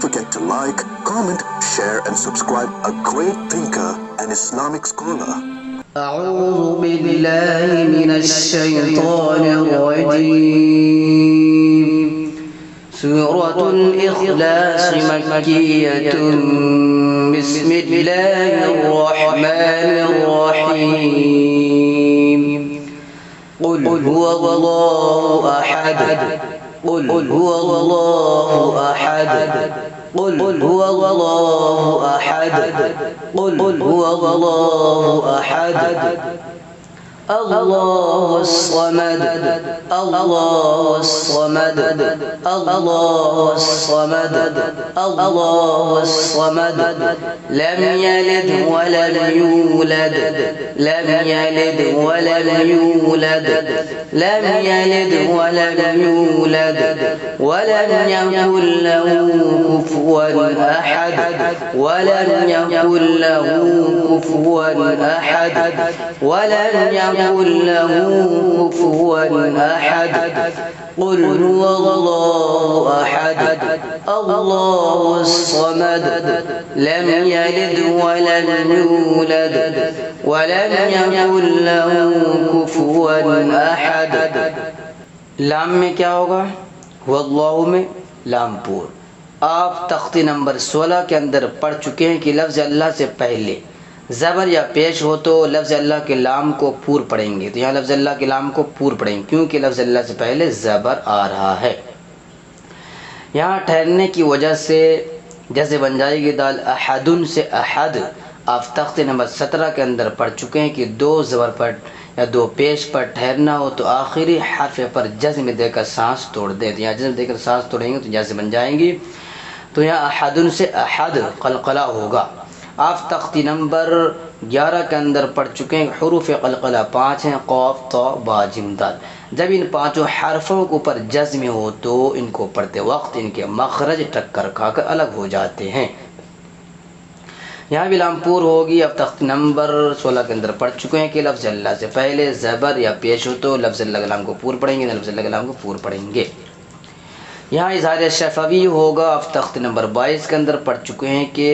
forget to like, comment, share and subscribe. A great thinker and Islamic scholar. أعوذ بالله من الشيطان الرجيم. سورة الإخلاص مكية. بسم الله الرحمن الرحيم. قل هو الله أحد. قل هو الله أحد. قل هو الله أحد. قل هو الله أحد. الله الصمد. الله الصمد. الله الصمد. الله الصمد. لم يلد ولم يولد. لم يلد ولم يولد. لم يلد ولم يولد. ولم يكن له كفوا أحد. ولم يكن له كفوا أحد. ولم يكن له كفوا أحد. قل هو الله أحد. الله الصمد. لم يلد ولم يولد. ولم يكن له كفوا أحد. لام میں کیا ہوگا؟ واللہ میں لام پور. آپ تختی نمبر 16 کے اندر پڑھ چکے ہیں کہ لفظ اللہ سے پہلے زبر یا پیش ہو تو لفظ اللہ کے لام کو پور پڑھیں گے. تو یہاں لفظ اللہ کے لام کو پور پڑھیں گے کیونکہ لفظ اللہ سے پہلے زبر آ رہا ہے. یہاں ٹھہرنے کی وجہ سے جیسے بن جائے گی دال احدن سے احد. آپ تختی نمبر 17 کے اندر پڑھ چکے ہیں کہ دو زبر پر یا دو پیش پر ٹھہرنا ہو تو آخری حرف پر جزم دے کر سانس توڑ دیں. تو یہاں جزم دے کر سانس توڑیں گے تو جیسے بن جائیں گی. تو یہاں احدن سے احد قلقلہ ہوگا. آپ تختی نمبر 11 کے اندر پڑھ چکے ہیں حروف قلقلہ 5 ہیں: قاف، طا، با، جیم، دال. جب ان پانچوں حرفوں کے اوپر جزم ہو تو ان کو پڑھتے وقت ان کے مخرج ٹکر کھا کر الگ ہو جاتے ہیں. یہاں بھی لام پور ہوگی. اب تختی نمبر 16 کے اندر پڑھ چکے ہیں کہ لفظ اللہ سے پہلے زبر یا پیش ہو تو لفظ اللہ کے لام کو پور پڑھیں گے. لفظ اللہ کے لام کو پور پڑھیں گے. یہاں اظہار شفوی ہوگا. اب تختی نمبر 22 کے اندر پڑھ چکے ہیں کہ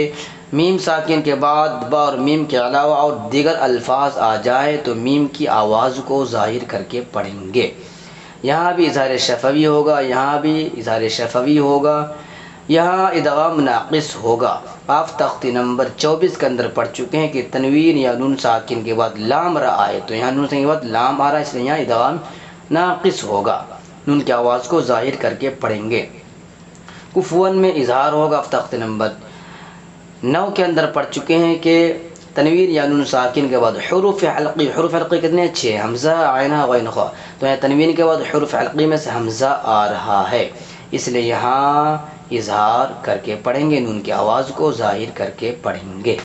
میم ساکن کے بعد با اور میم کے علاوہ اور دیگر الفاظ آ جائیں تو میم کی آواز کو ظاہر کر کے پڑھیں گے. یہاں بھی اظہار شفوی ہوگا. یہاں بھی اظہار شفوی ہوگا. یہاں ادغام ناقص ہوگا. آپ تختی نمبر 24 کے اندر پڑھ چکے ہیں کہ تنوین یا نون ساکن کے بعد لام را آئے تو یہاں نون ساکن کے بعد لام آ رہا ہے اس لیے یہاں ادغام ناقص ہوگا. نون کی آواز کو ظاہر کر کے پڑھیں گے. کفون میں اظہار ہوگا. آپ تختی نمبر 9 کے اندر پڑھ چکے ہیں کہ تنوین یا نون ساکن کے بعد حروف حلقی. حروف حلقی کتنے؟ 6: حمزہ، عین، غین، خا. تو یہاں تنوین کے بعد حروف حلقی میں سے حمزہ آ رہا ہے اس لیے یہاں اظہار کر کے پڑھیں گے. نون کی آواز کو ظاہر کر کے پڑھیں گے.